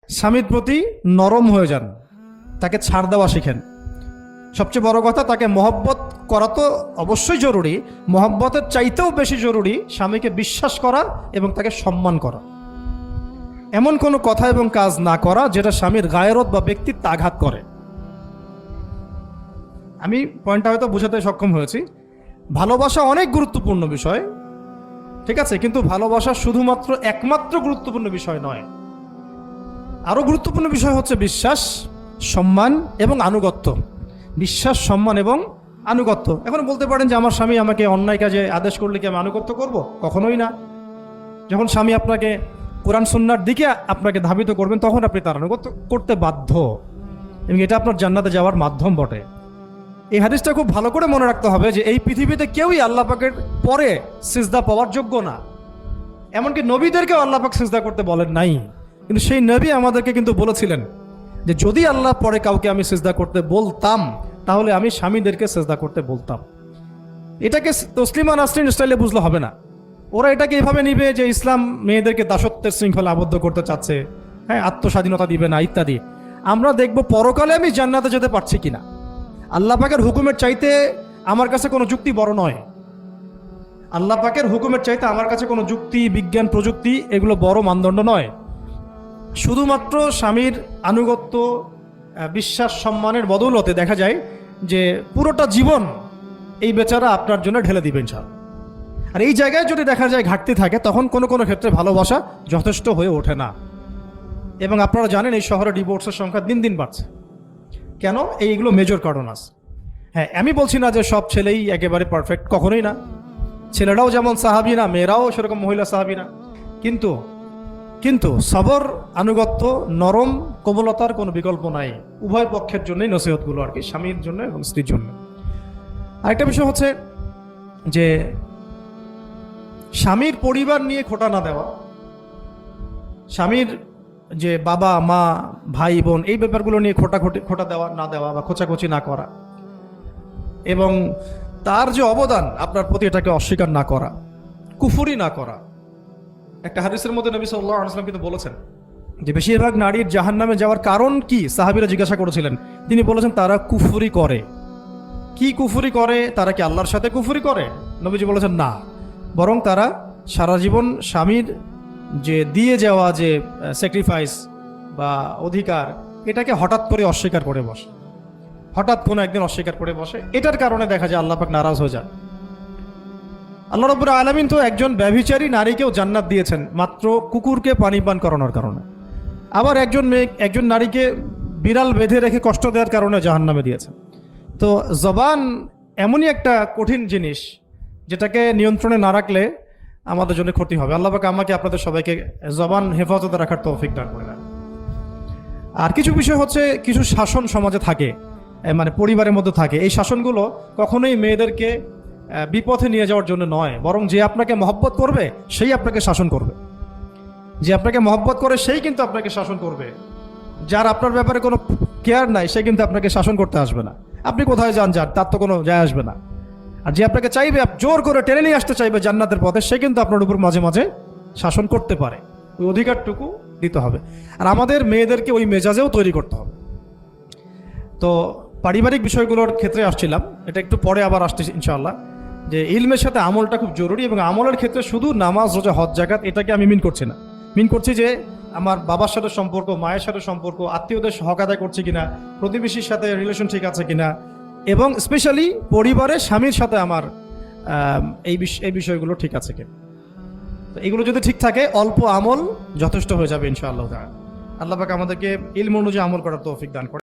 স্বামীর প্রতি নরম হয়ে যান, তাকে ছাড় দেওয়া শিখেন। সবচেয়ে বড় কথা, তাকে মহব্বত করা তো অবশ্যই জরুরি, মহব্বতের চাইতেও বেশি জরুরি স্বামীকে বিশ্বাস করা এবং তাকে সম্মান করা। এমন কোনো কথা এবং কাজ না করা যেটা স্বামীর গায়রত বা ব্যক্তিত্ব আঘাত করে। আমি পয়েন্টটা হয়তো বোঝাতে সক্ষম হয়েছি। ভালোবাসা অনেক গুরুত্বপূর্ণ বিষয়, ঠিক আছে, কিন্তু ভালোবাসা শুধুমাত্র একমাত্র গুরুত্বপূর্ণ বিষয় নয়। আরও গুরুত্বপূর্ণ বিষয় হচ্ছে বিশ্বাস, সম্মান এবং আনুগত্য। বিশ্বাস, সম্মান এবং আনুগত্য। এখন বলতে পারেন যে আমার স্বামী আমাকে অন্যায় কাজে আদেশ করলে কি আমি আনুগত্য করব? কখনোই না। যখন স্বামী আপনাকে কোরআন সুন্নাহর দিকে আপনাকে ধাবিত করবেন, তখন আপনি তার আনুগত্য করতে বাধ্য, এবং এটা আপনার জান্নাতে যাওয়ার মাধ্যম বটে। এই হাদিসটা খুব ভালো করে মনে রাখতে হবে যে এই পৃথিবীতে কেউই আল্লাহ পাকের পরে সিজদা পাওয়ার যোগ্য না। এমনকি নবীদেরকেও আল্লাহ পাক সিজদা করতে বলেন নাই, কিন্তু সেই নবী আমাদেরকে কিন্তু বলেছিলেন যে যদি আল্লাহ পরে কাউকে আমি সিজদা করতে বলতাম, তাহলে আমি স্বামীদেরকে সিজদা করতে বলতাম। এটাকে তসলিমা নাসরিন স্টাইলে বুঝলে হবে না। ওরা এটাকে এভাবে নিবে যে ইসলাম মেয়েদেরকে দাসত্বের শৃঙ্খলা আবদ্ধ করতে চাচ্ছে, হ্যাঁ, আত্মস্বাধীনতা দিবে না ইত্যাদি। আমরা দেখব পরকালে আমি জান্নাতে যেতে পারছি কিনা। আল্লাহ পাকের হুকুমের চাইতে আমার কাছে কোনো যুক্তি বড় নয়। আল্লাহ পাকের হুকুমের চাইতে আমার কাছে কোনো যুক্তি, বিজ্ঞান, প্রযুক্তি এগুলো বড় মানদণ্ড নয়। শুধুমাত্র স্বামীর আনুগত্য, বিশ্বাস, সম্মানের বদৌলতে দেখা যায় যে পুরোটা জীবন এই বেচারা আপনার জন্য ঢেলে দিবেন ইনশাআল্লাহ। আর এই জায়গায় যদি দেখা যায় ঘাটতি থাকে, তখন কোনো কোনো ক্ষেত্রে ভালোবাসা যথেষ্ট হয়ে ওঠে না। এবং আপনারা জানেন এই শহরে ডিভোর্সের সংখ্যা দিন দিন বাড়ছে। কেন? এইগুলো মেজর কারণ আছে। হ্যাঁ, আমি বলছি না যে সব ছেলেই একেবারে পারফেক্ট, কখনোই না। ছেলেরাও যেমন সাহাবী না, মেয়েরাও সেরকম মহিলা সাহাবী না। কিন্তু সবর, আনুগত্য, নরম কোমলতার কোনো বিকল্প নাই। উভয় পক্ষের জন্যই নসিহতগুলো আর কি, স্বামীর জন্য এবং স্ত্রীর জন্য। আরেকটা বিষয় হচ্ছে যে স্বামীর পরিবার নিয়ে খোঁটা না দেওয়া, স্বামীর যে বাবা মা ভাই বোন এই ব্যাপারগুলো নিয়ে খোঁটা দেওয়া না দেওয়া বা খোঁচাখুচি না করা, এবং তার যে অবদান আপনার প্রতি এটাকে অস্বীকার না করা, কুফরি না করা। একটা হাদিসের মধ্যে নবী সাল্লাল্লাহু আলাইহি ওয়াসাল্লাম কিন্তু বলেছেন যে বেশিরভাগ নারীর জাহান্নামে যাওয়ার কারণ কি? সাহাবীরা জিজ্ঞাসা করেছিলেন, তিনি বলেছেন তারা কুফরি করে। কি কুফরি করে? তারা কি আল্লাহর সাথে কুফরি করে? নবীজি বলেছেন না, বরং তারা সারা জীবন স্বামীর যে দিয়ে যাওয়া যে স্যাক্রিফাইস বা অধিকার, এটাকে হঠাৎ করে অস্বীকার করে বসে, হঠাৎ কোনো একদিন অস্বীকার করে বসে। এটার কারণে দেখা যায় আল্লাহ পাক নারাজ হয়ে যায়। আল্লাহ রাব্বুল আলামিন তো একজন ব্যভিচারী নারীকেও জান্নাত দিয়েছেন মাত্র কুকুরকে পানি পান করানোর কারণে। আবার একজন নারীকে বিড়াল বেঁধে রেখে কষ্ট দেওয়ার কারণে জাহান্নামে দিয়েছেন। তো জবান এমনই একটা কঠিন জিনিস, যেটাকে নিয়ন্ত্রণে না রাখলে আমাদের জন্য ক্ষতি হবে। আল্লাহ পাক আমাকে আপনাদের সবাইকে জবান হেফাজতে রাখার তৌফিক দান করে না। আর কিছু বিষয় হচ্ছে, কিছু শাসন সমাজে থাকে, মানে পরিবারের মধ্যে থাকে। এই শাসনগুলো কখনোই মেয়েদেরকে বিপথে নিয়ে যাওয়ার জন্য নয়, বরং যে আপনাকে মহব্বত করবে সেই আপনাকে শাসন করবে। যে আপনাকে মহব্বত করে সেই কিন্তু আপনাকে শাসন করবে। যার আপনার ব্যাপারে কোনো কেয়ার নাই সে কিন্তু আপনাকে শাসন করতে আসবে না। আপনি কোথায় যান তার তো কোনো যায় আসবে না। আর যে আপনাকে চাইবে, জোর করে টেনে নিয়ে আসতে চাইবে জান্নাতের পথে, সে কিন্তু আপনার উপর মাঝে মাঝে শাসন করতে পারে। ওই অধিকারটুকু দিতে হবে। আর আমাদের মেয়েদেরকে ওই মেজাজেও তৈরি করতে হবে। তো পারিবারিক বিষয়গুলোর ক্ষেত্রে আসছিলাম, এটা একটু পরে আবার আসতেছি ইনশাআল্লাহ, যে ইলমের সাথে আমলটা খুব জরুরি। এবং আমলের ক্ষেত্রে শুধু নামাজ, রোজা, হজ, যাকাত এটাকে আমি মিন করছি না। মিন করছি যে আমার বাবার সাথে সম্পর্ক, মায়ের সাথে সম্পর্ক, আত্মীয়দের হক আদায় করছি কিনা, প্রতিবেশীর সাথে রিলেশন ঠিক আছে কিনা, এবং স্পেশালি পরিবারে স্বামীর সাথে আমার এই বিষয়গুলো ঠিক আছে কিনা। তো এগুলো যদি ঠিক থাকে, অল্প আমল যথেষ্ট হয়ে যাবে ইনশাআল্লাহ তাআলা। আল্লাহ পাক আমাদেরকে ইলম অনুযায়ী আমল করার তৌফিক দান করে।